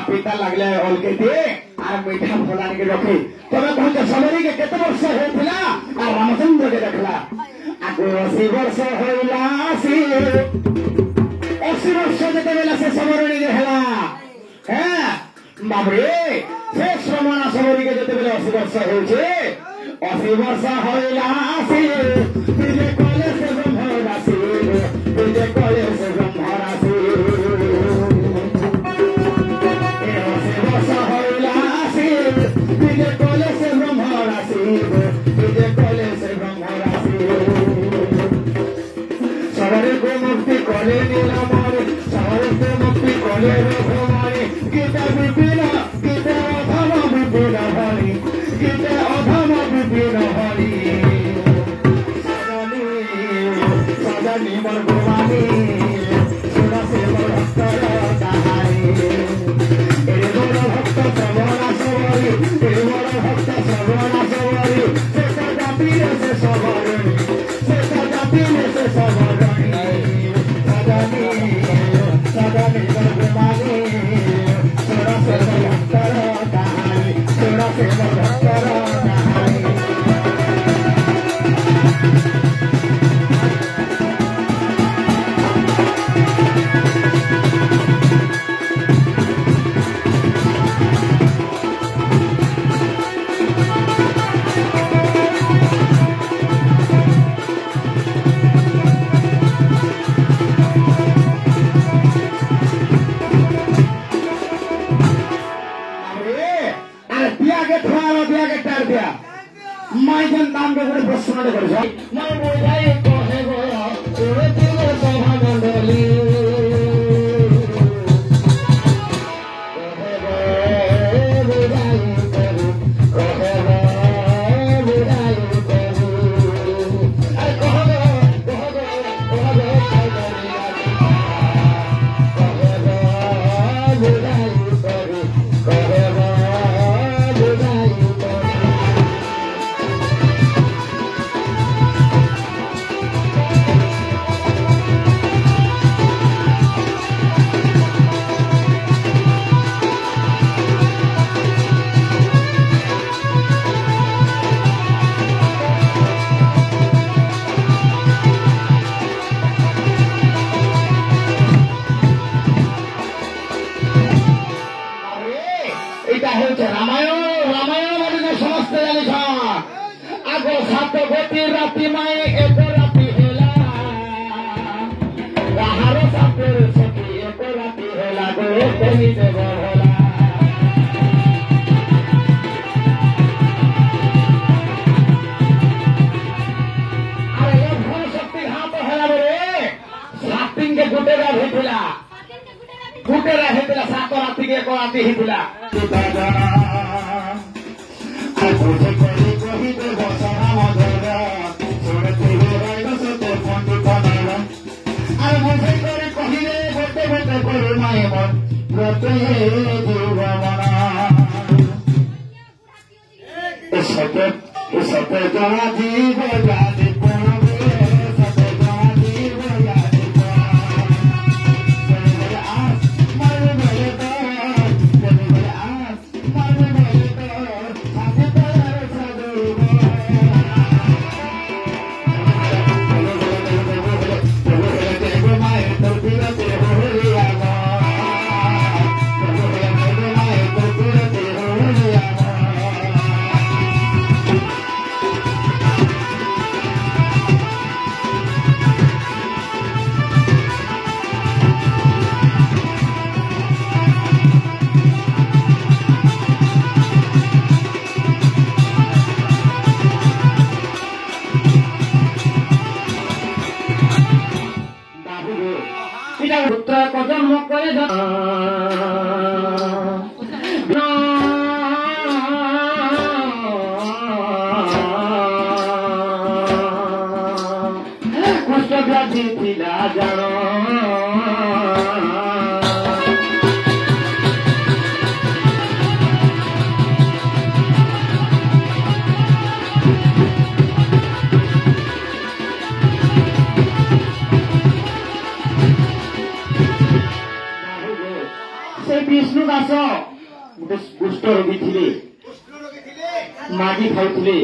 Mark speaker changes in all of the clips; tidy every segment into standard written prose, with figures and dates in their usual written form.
Speaker 1: पिता लगले अलकेती आ मीठा फलानी के रखी तबे कहते सबरी के केते वर्ष होइला आ रामचंद्र के देखला आगो 80 वर्ष होइला 80 वर्ष जते बेला से सबरणी देखला हैं बाबरे से श्रमणा सबरी के जते बेला 80 वर्ष होइछे 80 वर्ष होइला 80 तिले कले से ब्रह्मरासी तिले कले से ब्रह्मरासी मुक्ति कले नीलमणि सबरे को मुक्ति कले रघुमणि गीता विपिन गीता अधम विपिन हरि गीता अधम विपिन हरि सजनी मोर भवानी सुना से मोर भक्तर कहानी एरे मोर भक्त सबरा सबरी एरे मोर भक्त सबरा सबरी से सदा पीरे से सबरणी से सदा पीरे से सबरणी दास गोटे कुष्ठ रोगी थे मागी खाऊले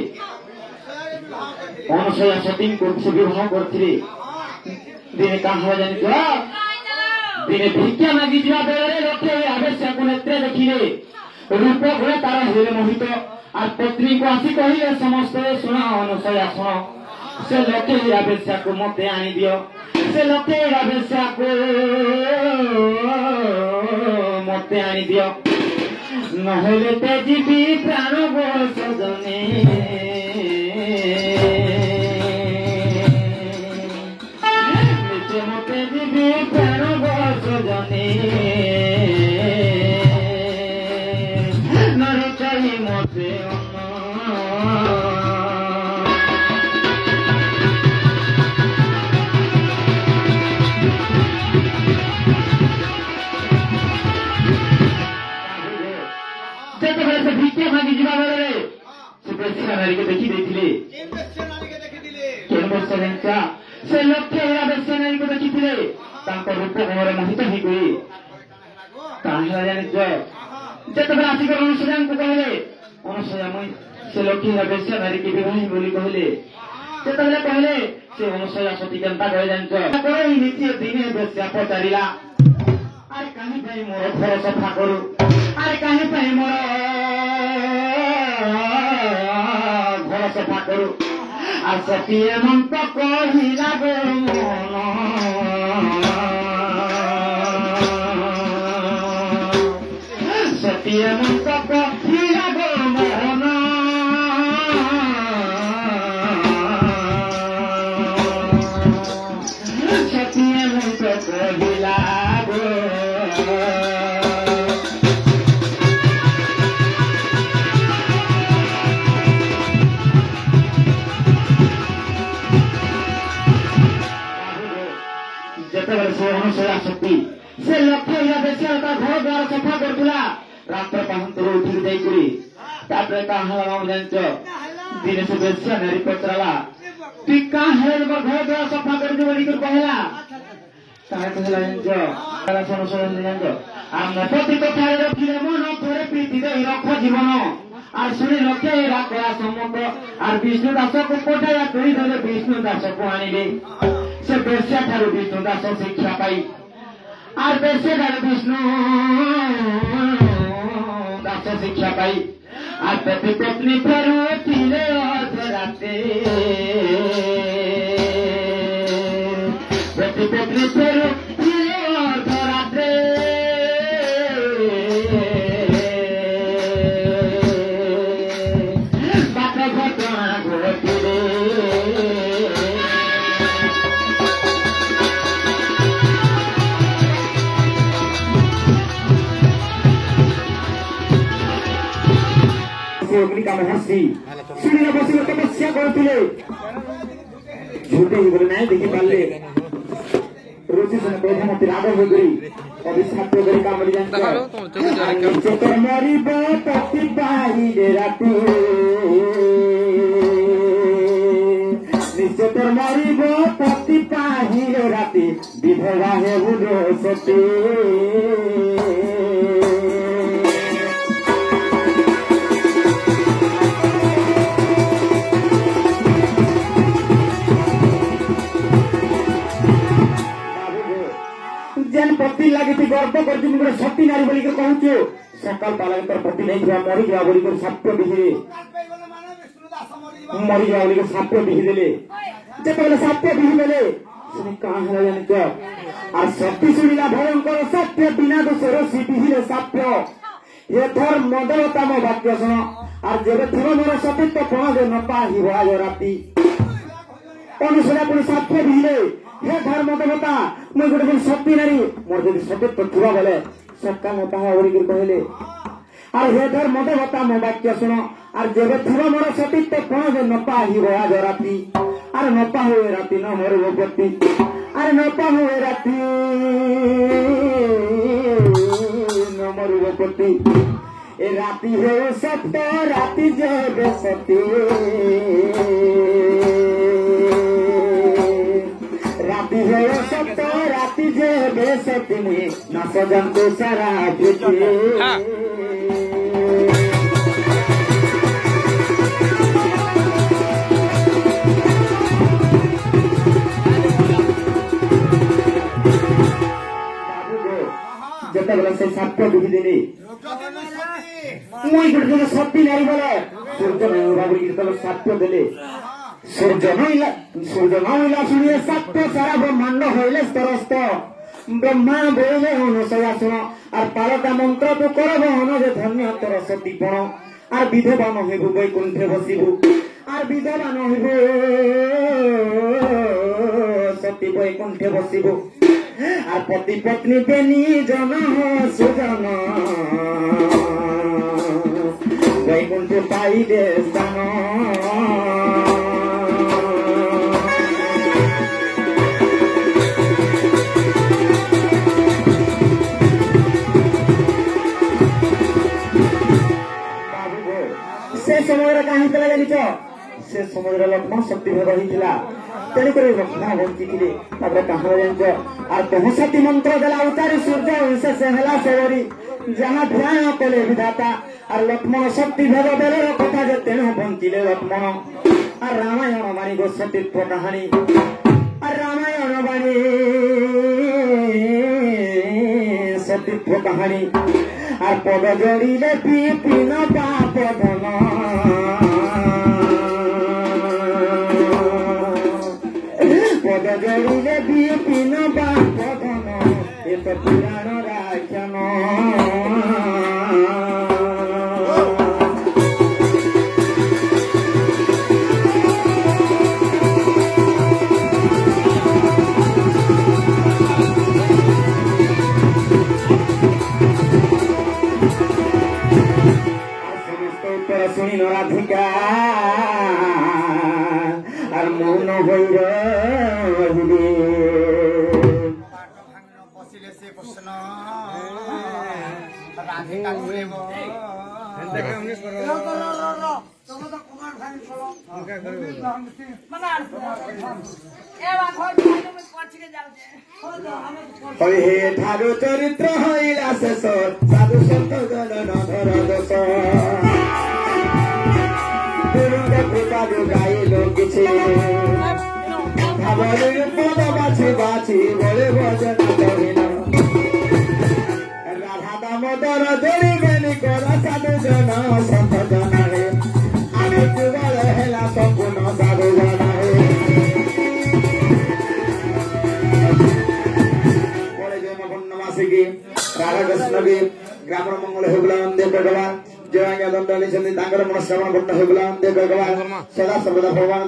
Speaker 1: अनसया सती से विवाह करते दिने कहा जान दिने भिक्षा मागी जा बेले लोके आवेश्या को नेत्रे देखिले रूप घरे तारा हेले मोहित और पत्नी को आसी कहिले समस्त सुना अनसया सुन से लोके आवेश्या को मते आनी दियो से लोके आवेश्या को मते आनी दियो नहले ते जीवी प्राण गो सजने मते जीवी प्राण गो सजने नरे चाही मते भिक्षा मागी जीवा बेले से बेश्या नारी के देखी देथिले से लक्ष्य बेश्या नारी को देखिथिले तांको रूप गुणरे मोहित होई गई ताहिला जानिच जेतबे आसिक अनुसया को कहले अनुसया मई से लक्ष्य बेश्या नारी के विवाह बोली कहले जेतबे कहले से अनुसया सती जनता कहे जानिच कोई नीति दिने बेश्या पचारिला अरे कहीं भाई मोर घर सफा करू अरे कहीं भाई मोर घर सफा करू आ सतीय मंत कहिला गो मन सतीय मंत कहिला गो मन सतीय मंत कहिला शक्ति से लक्ष्य बेसिया घर द्वार सफा करला रात पाहतर उठी जाइए दिने से बेसिया नारी पचराला तु क्या घर द्वार सफा कर कहला प्रति कथा रखिले मन थोड़े प्रीति दे रख जीवन और शुणी लक्ष्य कला सम्मत और विष्णु दास को पठाया कही धरे विष्णु दास को आनिले से बेश्या ठारू विष्णु दास शिक्षा पाई और बेश्या ठारू विष्णु दास शिक्षा पाई और पति पत्नी फेरुले राते पति पत्नी फेरुले रात्रे बात घटना घटिले अग्निका महर्षि सुनील बसी तपस्या करते झूठे ही बोले नहीं देखी पारे ऋषि से प्रधानमंत्री राग हो गई अभिशाप करी काम मिल जाए मरीब पति पाहिले राति निश्चय तोर मरीब पति पाहिले राति विधवा हे बुझो सती पति लगी गर्व कर सती नारी बोल कहूँ सकाल पाला पति नहीं मरी गया बोल साप विधि मरी गया बोल साप विधि देले जो साप विधि देले कहा जानिच और सती शुणिला भयंकर सत्य बिना दोषर सी विधि साप्य ये थर मदवता मो वाक्य शुण और जब थी मोर सतीत्व कौन जे न पाही आज राति अनुसया पुणी साक्ष्य विधि हे धर्म देवता मुझे गोटे सती नारी मोर जब सतीत्व थोड़ा बेले सका मता कहले और हे धर्म देवता मो वाक्य शुण और जब थी मोर सतीत्व कौन जे न पाही आज राति अरे न पाहुए राति न मोर पति अरे न पाहुए राति न मोर पति ए राति हे सत्य राति जब सती राति है सत्य राति जे बेसती मुई नाच जंतु सारा पृथ्वी যেতবেলে সেই সাপ্য বুঝি দিলি মুই যেতবেলে সত্যি নাই বলে সূর্য বাবু যেতবেলে সাপ্য দিলে সূর্য নইলা শুনিয়ে সাপ্য সারা ব্রহ্মাণ্ড হইলে স্তরস্ত ব্রহ্মা বইলে অনুশয়াসন আর পালটা মন্ত্র তু করব হন যে ধন্য তর সতীপণ আর বিধবা নহিবু বৈকুণ্ঠে বসিবু আর বিধবা নহিবু সতী বৈকুণ্ঠে বসিবু আর পতি পত্নী বেনি জন সুজন বৈকুণ্ঠ পাইবে স্থান से समय कहीं जानी से समय लक्ष्मण शक्ति भेद होता तेणुक लक्ष्मण बंची थे कहानी जान और तहु सती मंत्र देला उतारी सूर्य से सबरी जहाँ ध्यान कले विधाता और लक्ष्मण शक्ति भेद देले कथा जे तेणु बंचिले लक्ष्मण और रामायण बाणी गो सतीत्व कहानी और रामायण बाणी सतीत्व कहानी और पद जड़िले विपिन पाप धन पद जड़िले विपिन पाप धन ये तो पुराण राख्यान শুনি রাধিকা আর মৌন হইর বসিলে সে প্রশ্ন রাধিকা ঘুরেব হে ঠারু চরিত্র হইলা শেষ সাধু সন্ত জন নধর দোষ গাইলো কিছু ভাবরের পদ বাছি বাছি বলে ভজন করিল রাধা দামোদর ধরিবেনি কর সাধু জন সন্ত জনারে আমি যুগল হেলা সম্পূর্ণ সাধু জনারে পরে জন্মপূর্ণমাসীকে রাধাকৃষ্ণকে গ্রামের মঙ্গল হেগুলা দেব ভগবান जय दंड मनोश्रवण पूर्ण होगा देव भगवान सदा सर्वदा भगवान